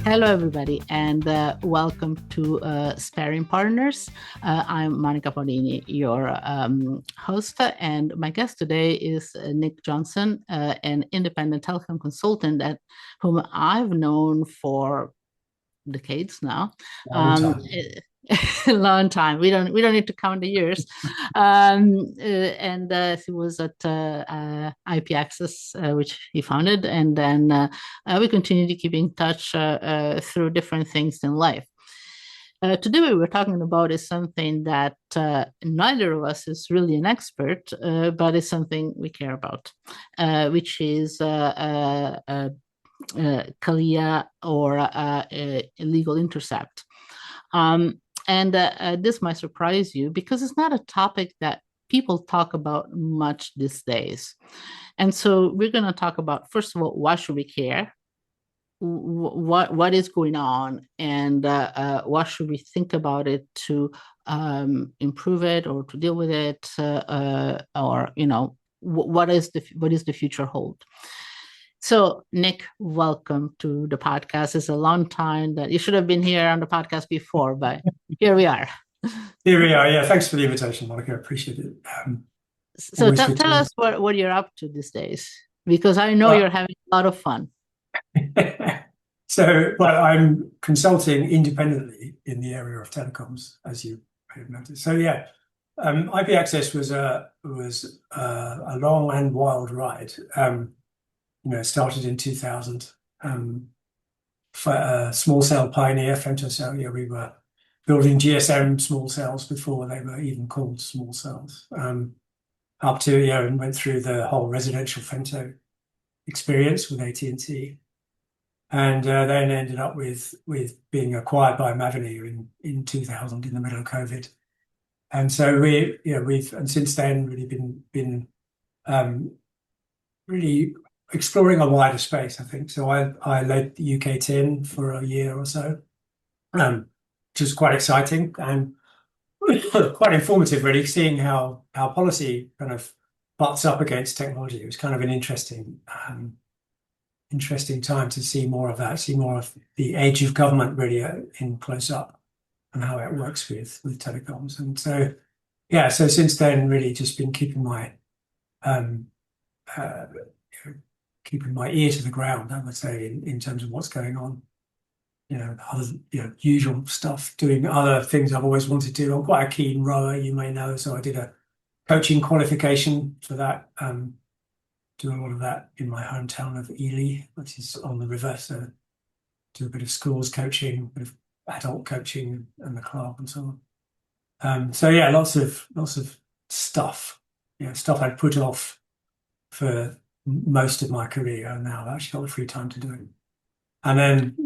Hello, everybody, and welcome to Sparring Partners. I'm Monica Paulini, your host, and my guest today is Nick Johnson, an independent telecom consultant whom I've known for decades now. A long time. We don't need to count the years. And he was at ip.access, which he founded, and then we continue to keep in touch through different things in life. Today, what we're talking about is something that neither of us is really an expert, but it's something we care about, which is CALEA or illegal intercept. And this might surprise you because it's not a topic that people talk about much these days. And so we're going to talk about, first of all, why should we care? What is going on, and what should we think about it to improve it or to deal with it, or what is the future hold? So, Nick, welcome to the podcast. It's a long time that you should have been here on the podcast before, but here we are. Here we are. Yeah, thanks for the invitation, Monica. I appreciate it. So tell us what you're up to these days, because I know you're having a lot of fun. Well, I'm consulting independently in the area of telecoms, as you may have noticed. So yeah, ip.access was a long and wild ride. Started in 2000. Small cell pioneer, femtocell. Yeah, we were building GSM small cells before they were even called small cells. Up to and went through the whole residential femto experience with AT&T, and then ended up with being acquired by Mavenir in 2000 in the middle of COVID. And so we've since then really been really exploring a wider space, I think. So I led the UK TIN for a year or so, which was quite exciting and quite informative, really, seeing how policy kind of butts up against technology. It was kind of an interesting time to see more of that, see more of the edge of government really in close up and how it works with telecoms. And so, yeah, so since then, really just been keeping my ear to the ground, I would say, in terms of what's going on. Other usual stuff, doing other things I've always wanted to do. I'm quite a keen rower, you may know, so I did a coaching qualification for that. Do a lot of that in my hometown of Ely, which is on the river. So do a bit of schools coaching, a bit of adult coaching and the club and so on. So yeah, lots of stuff. Stuff I'd put off for most of my career, and now I've actually got the free time to do it. And then,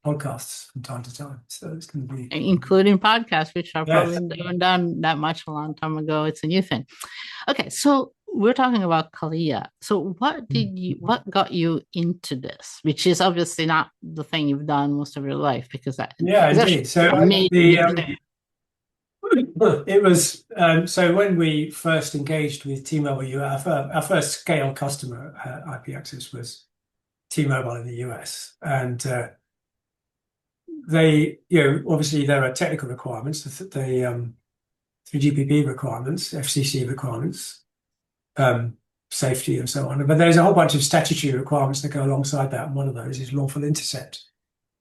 podcasts from time to time. So it's going to be... Including podcasts, which are probably not done that much a long time ago. It's a new thing. Okay, so we're talking about CALEA. So what got you into this? Which is obviously not the thing you've done most of your life, because that... Yeah, indeed. So it was... so when we first engaged with T-Mobile, our first scale customer at ip.access was T-Mobile in the US, and they, obviously there are technical requirements, the 3GPP requirements, FCC requirements, safety and so on. But there's a whole bunch of statutory requirements that go alongside that, and one of those is lawful intercept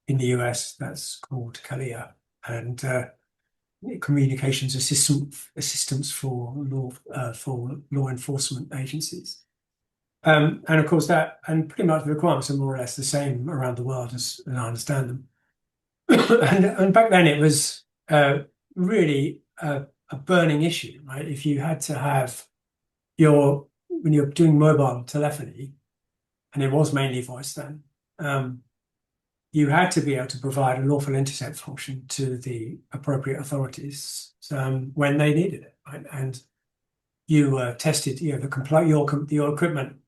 in the US. That's called CALEA, and communications assistance for law enforcement agencies. And of course and pretty much the requirements are more or less the same around the world as I understand them. and back then it was really a burning issue, right? If you had to have when you're doing mobile telephony, and it was mainly voice then, you had to be able to provide a lawful intercept function to the appropriate authorities when they needed it, right? And you tested, your equipment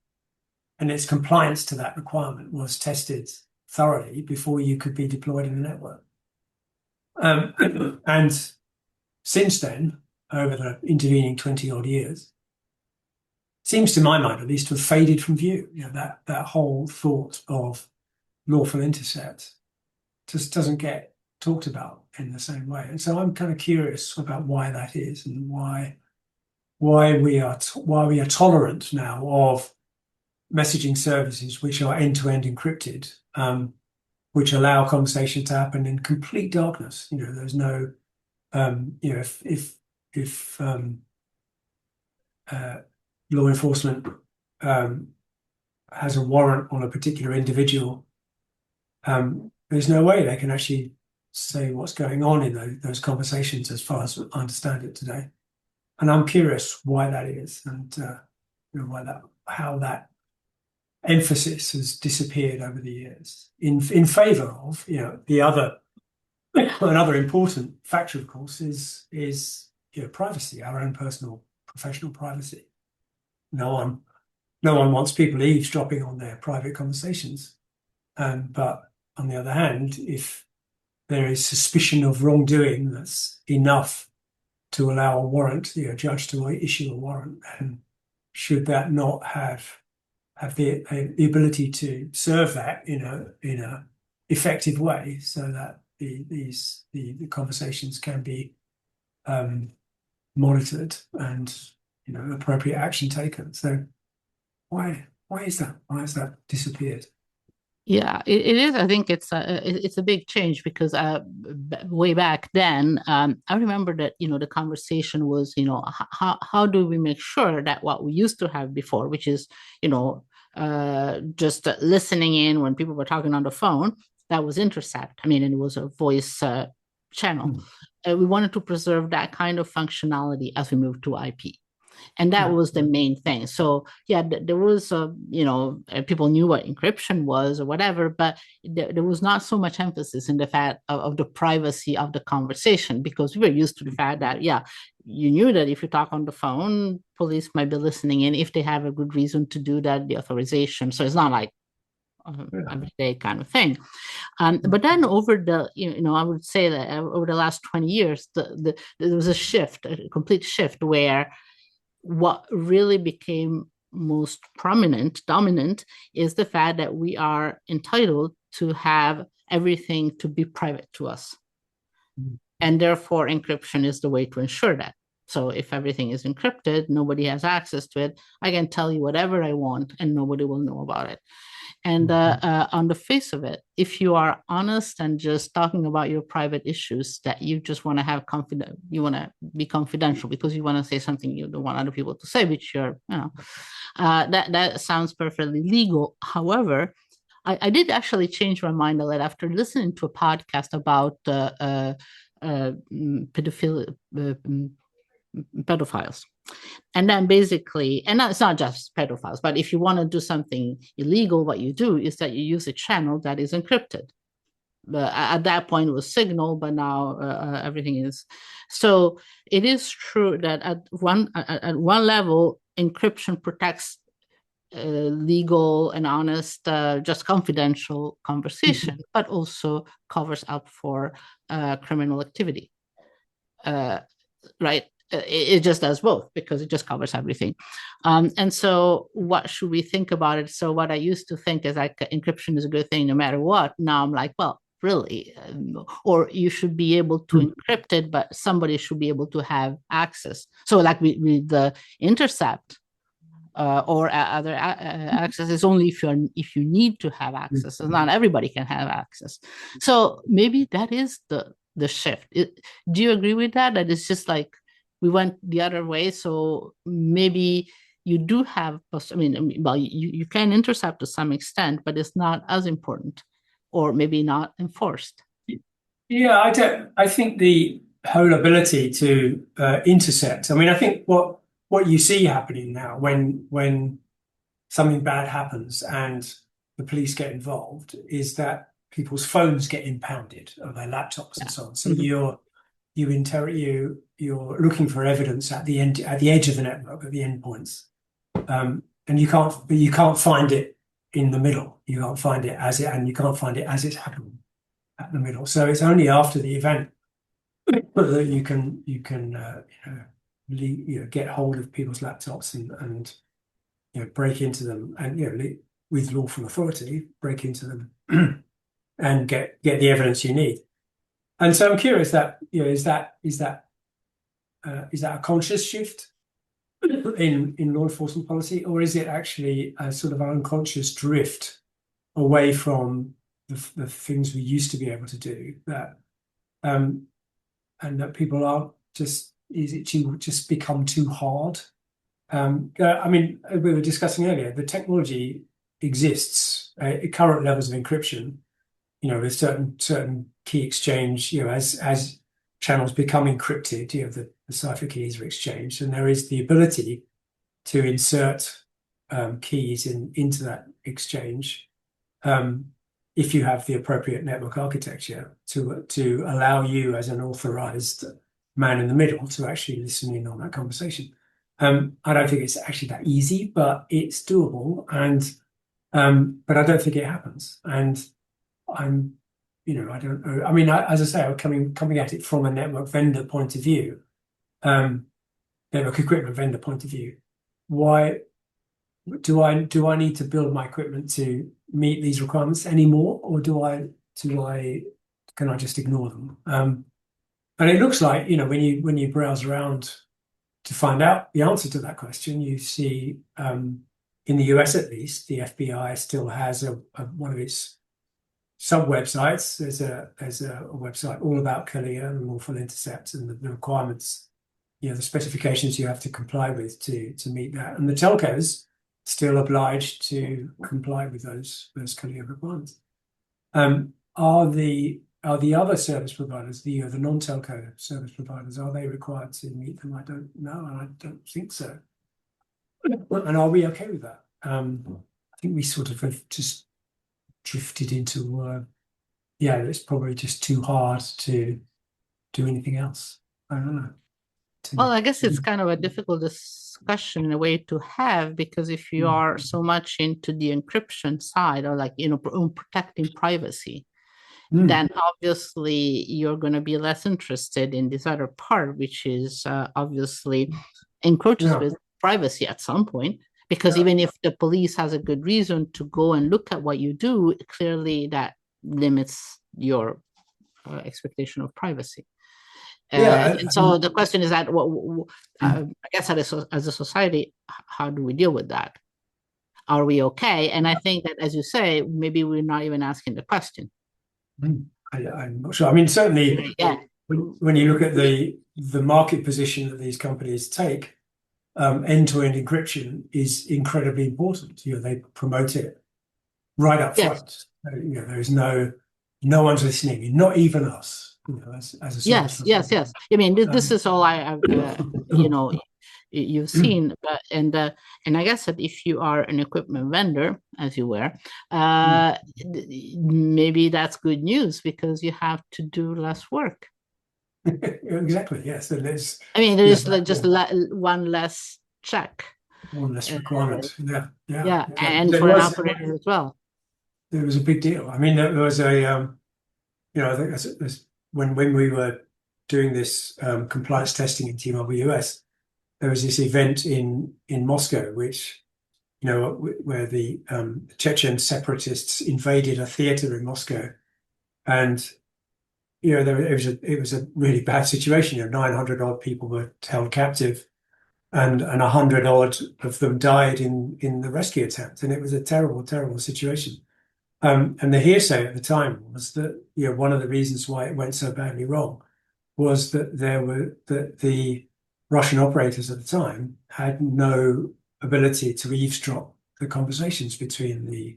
and its compliance to that requirement was tested thoroughly before you could be deployed in the network. And since then, over the intervening 20-odd years, seems to my mind at least to have faded from view. That whole thought of lawful intercept just doesn't get talked about in the same way. And so I'm kind of curious about why that is, and why we are tolerant now of messaging services which are end-to-end encrypted, which allow conversation to happen in complete darkness. There's no, if law enforcement has a warrant on a particular individual, there's no way they can actually say what's going on in those conversations, as far as I understand it today. And I'm curious why that is, and how that emphasis has disappeared over the years in favor of the other. Another important factor, of course, is privacy, our own personal, professional privacy. No one wants people eavesdropping on their private conversations. But on the other hand, if there is suspicion of wrongdoing, that's enough to allow a warrant, a judge to issue a warrant. And should that not have the ability to serve that in a effective way, so that the conversations can be monitored and appropriate action taken? So why is that? Why has that disappeared? Yeah, it is. I think it's a big change, because way back then, I remember that the conversation was how do we make sure that what we used to have before, which is just listening in when people were talking on the phone, that was intercept. And it was a voice channel. We wanted to preserve that kind of functionality as we moved to IP. And that was the main thing. So yeah, there was, people knew what encryption was or whatever, but there was not so much emphasis in the fact of the privacy of the conversation, because we were used to the fact that, yeah, you knew that if you talk on the phone, police might be listening in if they have a good reason to do that, the authorization. So it's not like everyday kind of thing. But then over the, I would say that over the last 20 years, there was a complete shift, where what really became most dominant, is the fact that we are entitled to have everything to be private to us. And therefore, encryption is the way to ensure that. So if everything is encrypted, nobody has access to it. I can tell you whatever I want and nobody will know about it. And on the face of it, if you are honest and just talking about your private issues that you just want to have you want to be confidential because you want to say something you don't want other people to say, which that sounds perfectly legal. However, I did actually change my mind a little after listening to a podcast about pedophiles. And then basically, and it's not just pedophiles, but if you want to do something illegal, what you do is that you use a channel that is encrypted. At that point it was Signal, but now everything is. So it is true that at one level, encryption protects legal and honest, just confidential conversation, but also covers up for criminal activity. Right? It just does both, because it just covers everything. And so what should we think about it? So what I used to think is like encryption is a good thing no matter what. Now I'm like, well, really? Or you should be able to encrypt it, but somebody should be able to have access. So like with the intercept or other access is only if you need to have access. So not everybody can have access. So maybe that is the shift. Do you agree with that? That it's just like we went the other way. So maybe you do have, well, you can intercept to some extent, but it's not as important, or maybe not enforced. Yeah, I think the whole ability to intercept. I think what you see happening now when something bad happens and the police get involved is that people's phones get impounded, or their laptops and so on. So you're looking for evidence at the edge of the network, at the endpoints, and you can't find it in the middle. You can't find it and you can't find it as it's happening at the middle. So it's only after the event that you can get hold of people's laptops and break into them, and with lawful authority break into them and get the evidence you need. And so I'm curious that, is that a conscious shift in law enforcement policy, or is it actually a sort of an unconscious drift away from the things we used to be able to do, that and that people are just, is it just become too hard? I mean, we were discussing earlier, the technology exists at current levels of encryption, with certain key exchange, as channels become encrypted, the cipher keys are exchanged, and there is the ability to insert keys into that exchange, if you have the appropriate network architecture to allow you as an authorized man in the middle to actually listen in on that conversation. I don't think it's actually that easy, but it's doable, and but I don't think it happens. And I'm, I don't know. I mean, as I say, I'm coming at it from a network vendor point of view, network equipment vendor point of view. Why do I need to build my equipment to meet these requirements anymore, or can I just ignore them? And it looks like, when you browse around to find out the answer to that question, you see, in the US at least, the FBI still has one of its sub-websites. There's a website all about CALEA and lawful intercepts and the requirements, the specifications you have to comply with to meet that. And the telcos still obliged to comply with those CALEA requirements. Are the other service providers, the non-telco service providers, are they required to meet them? I don't know, and I don't think so. And are we okay with that? I think we sort of have just drifted into, it's probably just too hard to do anything else. I don't know. Well, I guess it's kind of a difficult discussion in a way to have, because if you are so much into the encryption side, or protecting privacy, then obviously you're going to be less interested in this other part, which is obviously encroaches with privacy at some point. Because even if the police has a good reason to go and look at what you do, clearly that limits your expectation of privacy. And so the question is that, I guess as a society, how do we deal with that? Are we okay? And I think that, as you say, maybe we're not even asking the question. I'm not sure. I mean, certainly, when you look at the market position that these companies take, end-to-end encryption is incredibly important. They promote it right up front. There's no one's listening, not even us. As a yes. I mean, this is all you've seen, and I guess that if you are an equipment vendor, as you were, maybe that's good news, because you have to do less work. Exactly. Yes. And there's just one less check, one less requirement. And for an operator as well. It was a big deal. I mean, there was a I think that's when we were doing this compliance testing in T-Mobile US, there was this event in Moscow, which, where the Chechen separatists invaded a theater in Moscow, and it was a really bad situation. 900 odd people were held captive, and 100 odd of them died in the rescue attempt, and it was a terrible, terrible situation. And the hearsay at the time was that one of the reasons why it went so badly wrong was that the Russian operators at the time had no ability to eavesdrop the conversations between the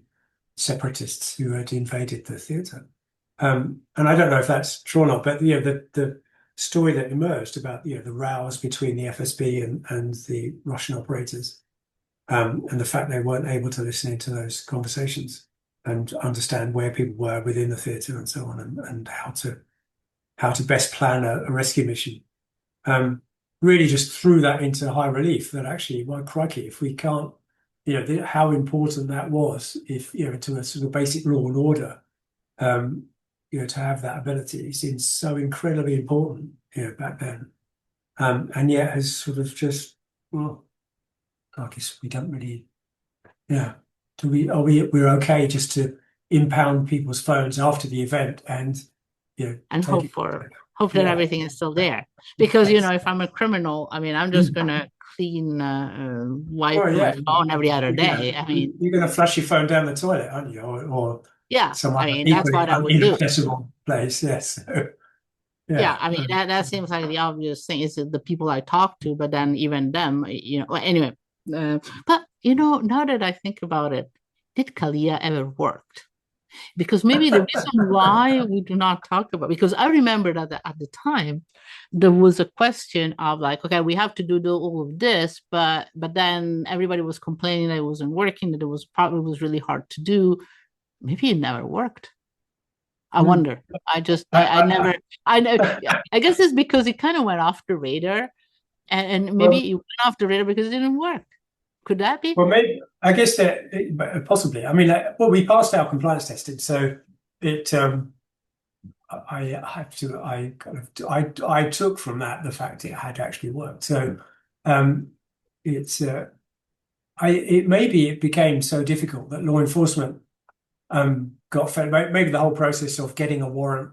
separatists who had invaded the theater. And I don't know if that's true or not, but the story that emerged about the rows between the FSB and the Russian operators, and the fact they weren't able to listen into those conversations and understand where people were within the theater and so on, and how to best plan a rescue mission, really just threw that into high relief. That actually, well, crikey, if we can't, how important that was, if to a sort of basic law and order, to have that ability seems so incredibly important, back then, and yet has sort of just, well, I guess we don't really, we're okay just to impound people's phones after the event and and take hope that everything is still there. Because if I'm a criminal, I mean, I'm just gonna wipe my phone every other day. I mean, you're gonna flush your phone down the toilet, aren't you? Or yeah, some I other mean, that's what I would do. inaccessible place. Yes. Yeah, I mean, that seems like the obvious thing is the people I talk to, but then even them, well, anyway. But now that I think about it, did CALEA ever work? Because maybe the reason why we do not talk about, because I remember that at the time there was a question of like, okay, we have to do all of this, but then everybody was complaining that it wasn't working, that it was really hard to do. Maybe it never worked. I wonder. I never. I guess it's because it kind of went off the radar, and maybe it went off the radar because it didn't work. Could that be? Well, maybe I guess that possibly. I mean, we passed our compliance testing, so it. I took from that the fact it had actually worked. So, maybe it became so difficult that law enforcement got fed. Maybe the whole process of getting a warrant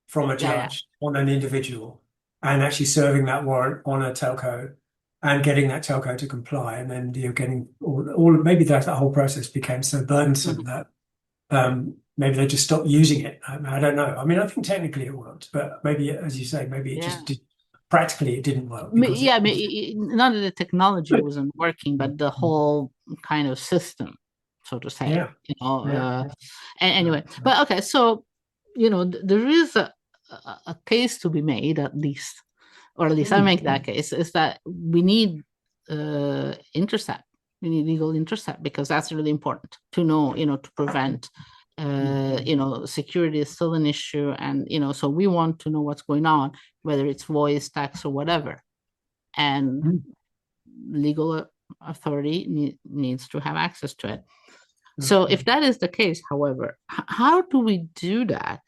from a judge on an individual and actually serving that warrant on a telco and getting that telco to comply, and then getting all maybe that whole process became so burdensome that maybe they just stopped using it. I don't know. I mean, I think technically it worked, but maybe, as you say, maybe it just did. Practically, it didn't work. None of the technology wasn't working, but the whole kind of system, so to say. Anyway, but okay, so there is a case to be made, at least, or at least I make that case, is that we need intercept. We need legal intercept because that's really important to know, to prevent. Security is still an issue, and so we want to know what's going on, whether it's voice, text, or whatever, and legal authority needs to have access to it. So if that is the case, however, how do we do that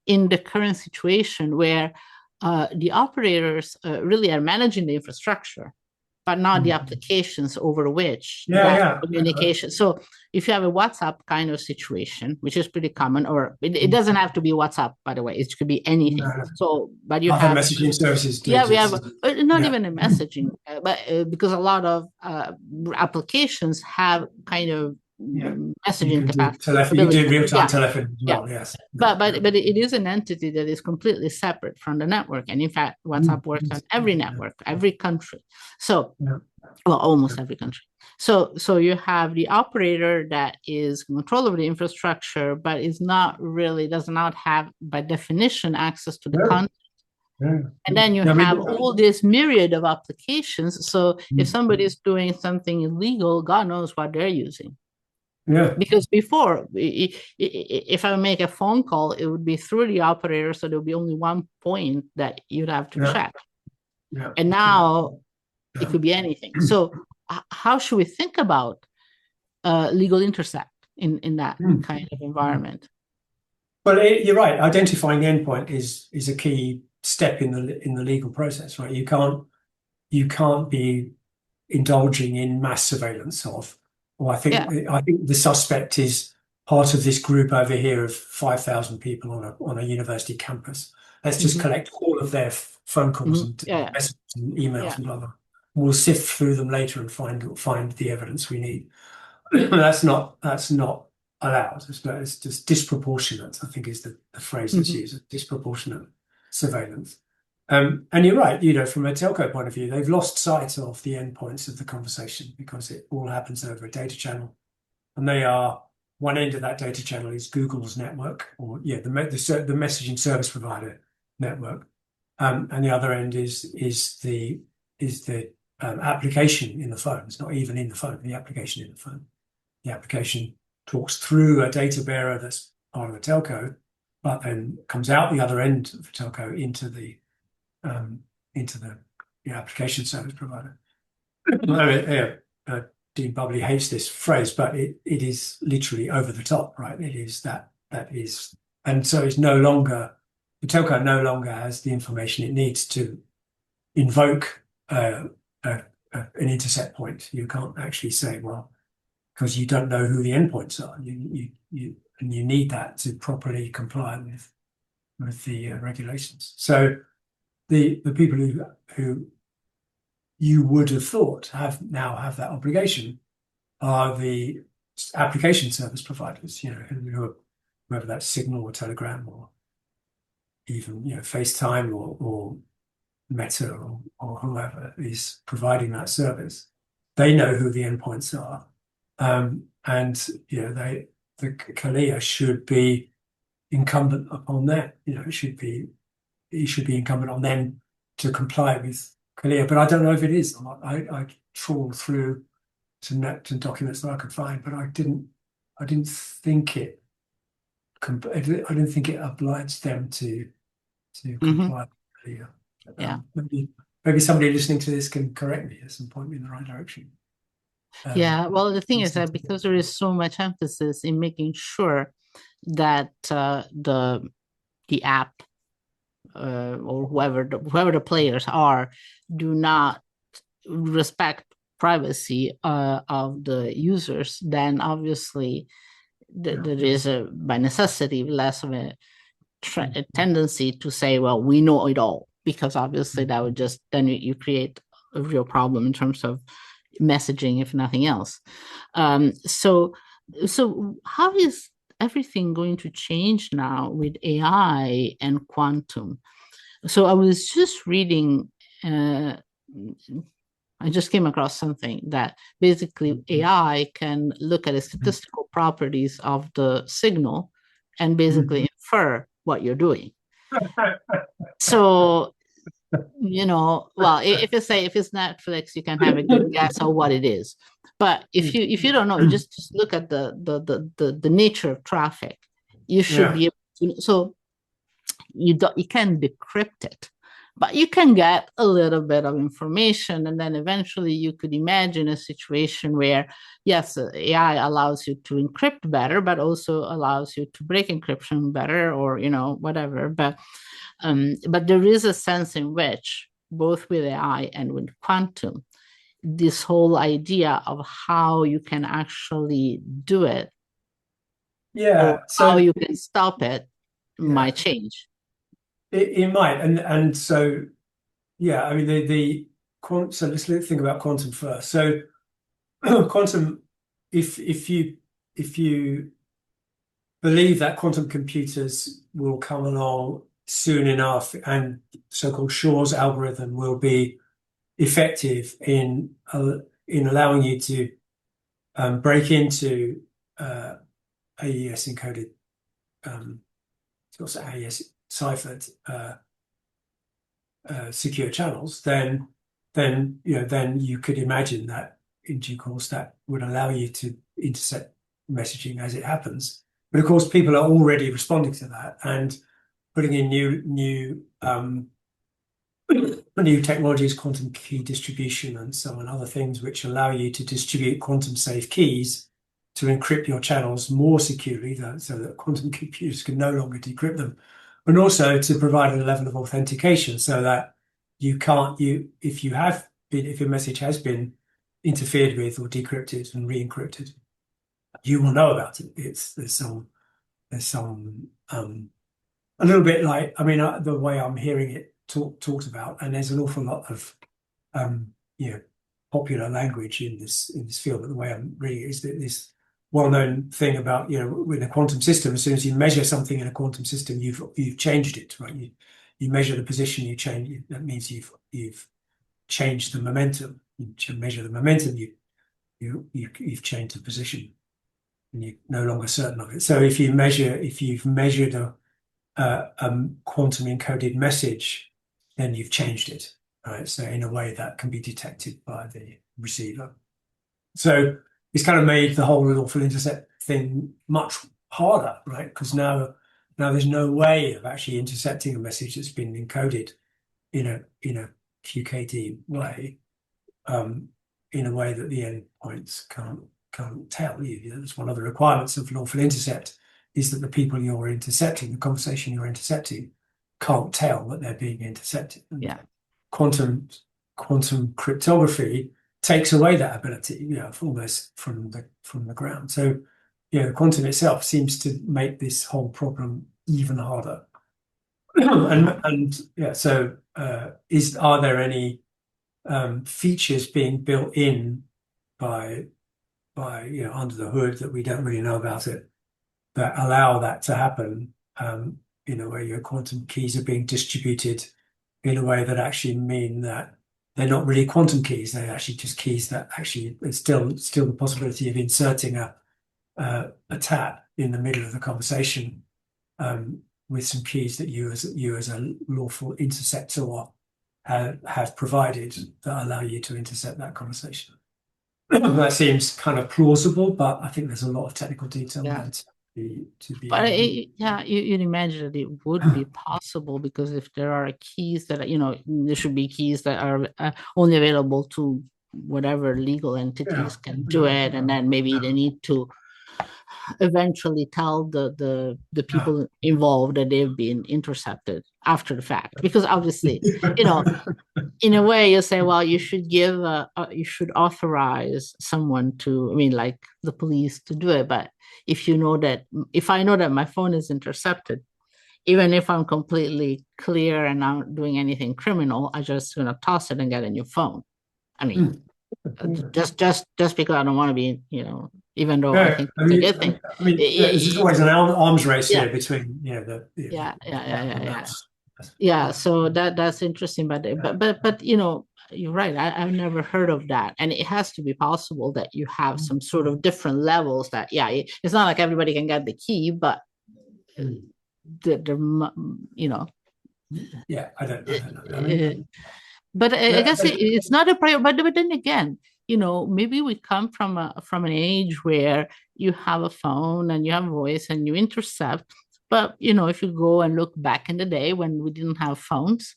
in the current situation where the operators really are managing the infrastructure, but not the applications over which communication. So if you have a WhatsApp kind of situation, which is pretty common, or it doesn't have to be WhatsApp, by the way, it could be anything. So, but you have messaging services. We have not even a messaging, but because a lot of applications have kind of messaging capacity. You do real-time telephony as well, yes. But it is an entity that is completely separate from the network. And in fact, WhatsApp works on every network, every country. So, well, almost every country. So you have the operator that is in control of the infrastructure, but does not have, by definition, access to the content. And then you have all this myriad of applications. So if somebody is doing something illegal, God knows what they're using. Because before, if I make a phone call, it would be through the operator, so there would be only one point that you'd have to check. And now it could be anything. So how should we think about legal intercept in that kind of environment? Well, you're right. Identifying the endpoint is a key step in the legal process, right? You can't be indulging in mass surveillance of. Well, I think the suspect is part of this group over here of 5,000 people on a university campus. Let's just collect all of their phone calls and messages and emails and blah blah. We'll sift through them later and find the evidence we need. That's not allowed. It's just disproportionate, I think, is the phrase that's used. Disproportionate surveillance. And you're right, from a telco point of view, they've lost sight of the endpoints of the conversation because it all happens over a data channel. And they are, one end of that data channel is Google's network, or the messaging service provider network. And the other end is the application in the phone. It's not even in the phone, the application in the phone. The application talks through a data bearer that's part of the telco, but then comes out the other end of the telco into the application service provider. Dean Bubbly hates this phrase, but it is literally over the top, right? It is that is, and so it's no longer, the telco no longer has the information it needs to invoke an intercept point. You can't actually say, well, because you don't know who the endpoints are. And you need that to properly comply with the regulations. So the people who you would have thought now have that obligation are the application service providers, whether that's Signal or Telegram or even FaceTime or Meta or whoever is providing that service. They know who the endpoints are, and the CALEA should be incumbent upon them. It should be incumbent on them to comply with CALEA. But I don't know if it is or not. I trawled through some documents that I could find, but I didn't think it. I didn't think it obliged them to comply with CALEA. Yeah. Maybe somebody listening to this can correct me and point me in the right direction. Yeah. Well, the thing is that because there is so much emphasis in making sure that the app or whoever the players are do not respect privacy of the users, then obviously there is by necessity less of a tendency to say, well, we know it all, because obviously that would just then you create a real problem in terms of messaging, if nothing else. So how is everything going to change now with AI and quantum? So I was just reading, I just came across something that basically AI can look at the statistical properties of the signal and basically infer what you're doing. So, well, if it's Netflix, you can have a good guess of what it is. But if you don't know, just look at the nature of traffic. You should be able to, so you can decrypt it, but you can get a little bit of information, and then eventually you could imagine a situation where, yes, AI allows you to encrypt better, but also allows you to break encryption better, or whatever. But there is a sense in which, both with AI and with quantum, this whole idea of how you can actually do it, or how you can stop it, might change. It might, and so I mean so let's think about quantum first. So quantum, if you believe that quantum computers will come along soon enough, and so-called Shor's algorithm will be effective in allowing you to break into AES encoded, also AES ciphered secure channels, then you could imagine that in due course that would allow you to intercept messaging as it happens. But of course, people are already responding to that and putting in new technologies, quantum key distribution, and so on, other things which allow you to distribute quantum safe keys to encrypt your channels more securely, so that quantum computers can no longer decrypt them, and also to provide a level of authentication so that if your message has been interfered with or decrypted and re-encrypted, you will know about it. There's some a little bit like, I mean, the way I'm hearing it talked about, and there's an awful lot of popular language in this field, but the way I'm reading it is that this well-known thing about, with a quantum system, as soon as you measure something in a quantum system, you've changed it, right? You measure the position, you change. That means you've changed the momentum. You measure the momentum, you've changed the position, and you're no longer certain of it. So if you've measured a quantum encoded message, then you've changed it, right? So in a way that can be detected by the receiver. So it's kind of made the whole lawful intercept thing much harder, right? Because now there's no way of actually intercepting a message that's been encoded in a QKD way, in a way that the endpoints can't tell you. That's one of the requirements of lawful intercept, is that the people you're intercepting, the conversation you're intercepting, can't tell that they're being intercepted. And yeah. Quantum cryptography takes away that ability, almost from the ground. So, the quantum itself seems to make this whole problem even harder. and yeah, so are there any features being built in by under the hood that we don't really know about it that allow that to happen? Where your quantum keys are being distributed in a way that actually mean that they're not really quantum keys; they're actually just keys that actually there's still the possibility of inserting a tap in the middle of the conversation with some keys that you as a lawful interceptor have provided that allow you to intercept that conversation. That seems kind of plausible, but I think there's a lot of technical detail there to be. But you'd imagine that it would be possible, because if there are keys that there should be keys that are only available to whatever legal entities can do it, and then maybe they need to eventually tell the people involved that they've been intercepted after the fact, because obviously in a way you say, well, you should you should authorize someone to, like the police, to do it. But if I know that my phone is intercepted, even if I'm completely clear and not doing anything criminal, I just gonna toss it and get a new phone. Just because I don't want to be, even though I think it's a good thing. There's always an arms race here between, So that's interesting, but you're right. I've never heard of that, and it has to be possible that you have some sort of different levels. That it's not like everybody can get the key, but I don't know. But I guess it's not a priority. But then again, maybe we come from an age where you have a phone and you have a voice and you intercept. But if you go and look back in the day when we didn't have phones,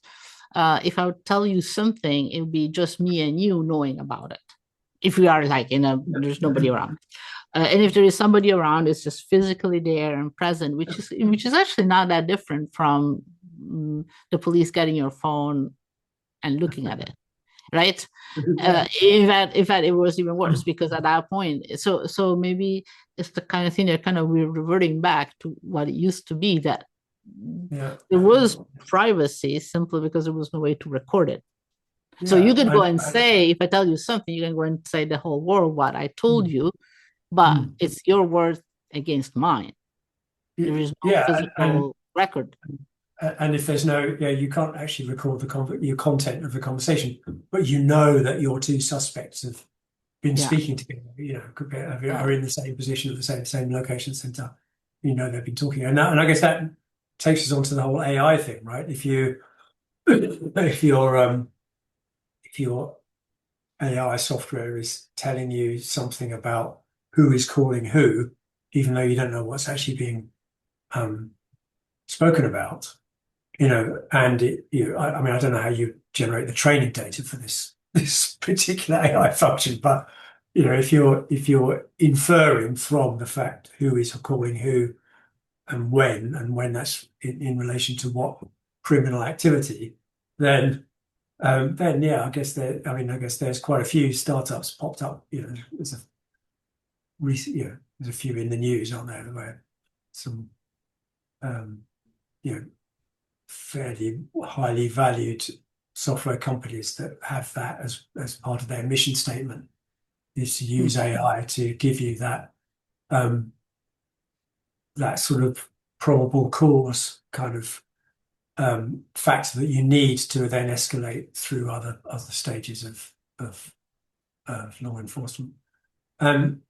if I would tell you something, it would be just me and you knowing about it. If we are there's nobody around. And if there is somebody around, it's just physically there and present, which is actually not that different from the police getting your phone and looking at it, right? In fact, it was even worse, because at that point, so maybe it's the kind of thing that we're reverting back to what it used to be, that there was privacy simply because there was no way to record it. So you could go and say, if I tell you something, you can go and say the whole world what I told you, but it's your word against mine. There is no physical record. And if there's no, you can't actually record your content of the conversation, but that your two suspects have been speaking together, are in the same position at the same location center. They've been talking, and I guess that takes us on to the whole AI thing, right? If your AI software is telling you something about who is calling who, even though you don't know what's actually being spoken about, and I don't know how you generate the training data for this particular AI function, but if you're inferring from the fact who is calling who and when that's in relation to what criminal activity, then I guess there's quite a few startups popped up. There's a few in the news, aren't there, where some fairly highly valued software companies that have that as part of their mission statement, is to use AI to give you that that sort of probable cause kind of factor that you need to then escalate through other stages of law enforcement. And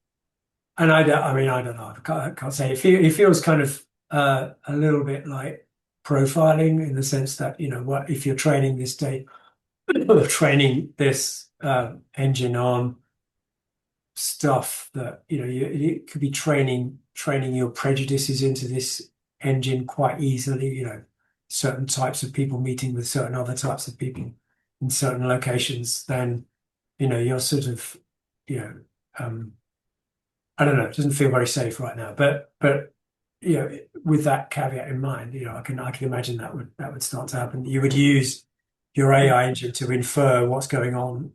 I don't know. I can't say. It feels kind of a little bit like profiling, in the sense that what if you're training this engine on stuff that it could be training your prejudices into this engine quite easily. Certain types of people meeting with certain other types of people in certain locations. Then you're sort of I don't know. It doesn't feel very safe right now, but with that caveat in mind, I can imagine that would start to happen. You would use your AI engine to infer what's going on,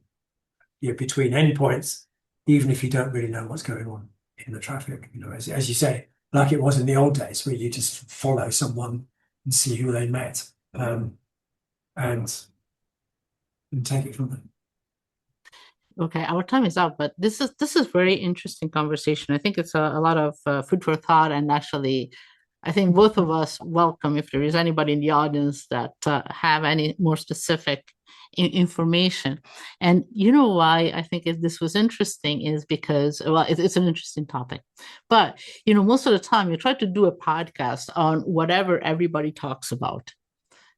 between endpoints, even if you don't really know what's going on in the traffic. As you say, like it was in the old days, where you just follow someone and see who they met, and take it from them. Okay, our time is up, but this is very interesting conversation. I think it's a lot of food for thought, and actually, I think both of us welcome if there is anybody in the audience that have any more specific information. And you know why I think this was interesting is because, well, it's an interesting topic, but most of the time you try to do a podcast on whatever everybody talks about.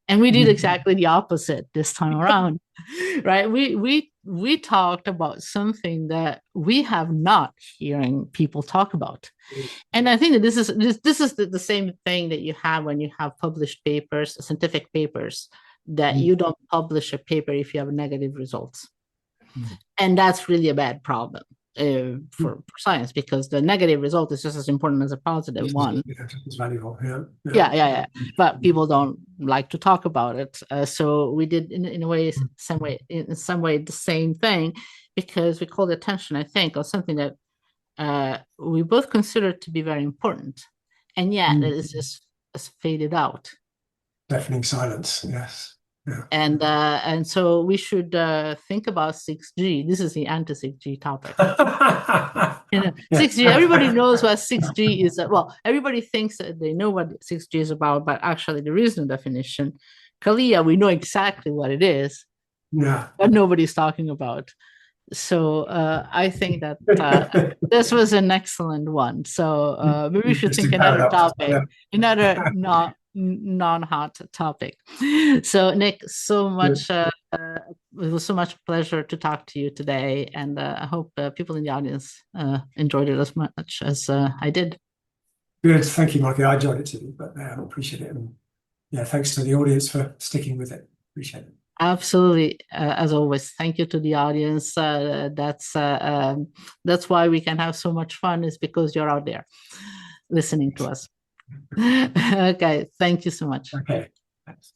And we did exactly the opposite this time around, right? We talked about something that we have not hearing people talk about. And I think that this is the same thing that you have when you have published papers, scientific papers, that you don't publish a paper if you have negative results. And that's really a bad problem for science, because the negative result is just as important as a positive one. It's valuable. Yeah. But people don't like to talk about it. So we did in some way the same thing, because we called attention, I think, on something that we both consider to be very important, and yet it is just faded out. Deafening silence. Yes. Yeah. And so we should think about 6G. This is the anti-6G topic. 6G, everybody knows what 6G is. Well, everybody thinks that they know what 6G is about, but actually there is no definition. CALEA, we know exactly what it is, but nobody's talking about. So I think that this was an excellent one. So maybe we should think another topic, another non-hot topic. So Nick, so much. It was so much pleasure to talk to you today, and I hope people in the audience enjoyed it as much as I did. Good, thank you, Mikey. I enjoyed it too, but I appreciate it, and thanks to the audience for sticking with it. Appreciate it. Absolutely, as always. Thank you to the audience. That's why we can have so much fun, is because you're out there listening to us. Okay, thank you so much. Okay. Thanks.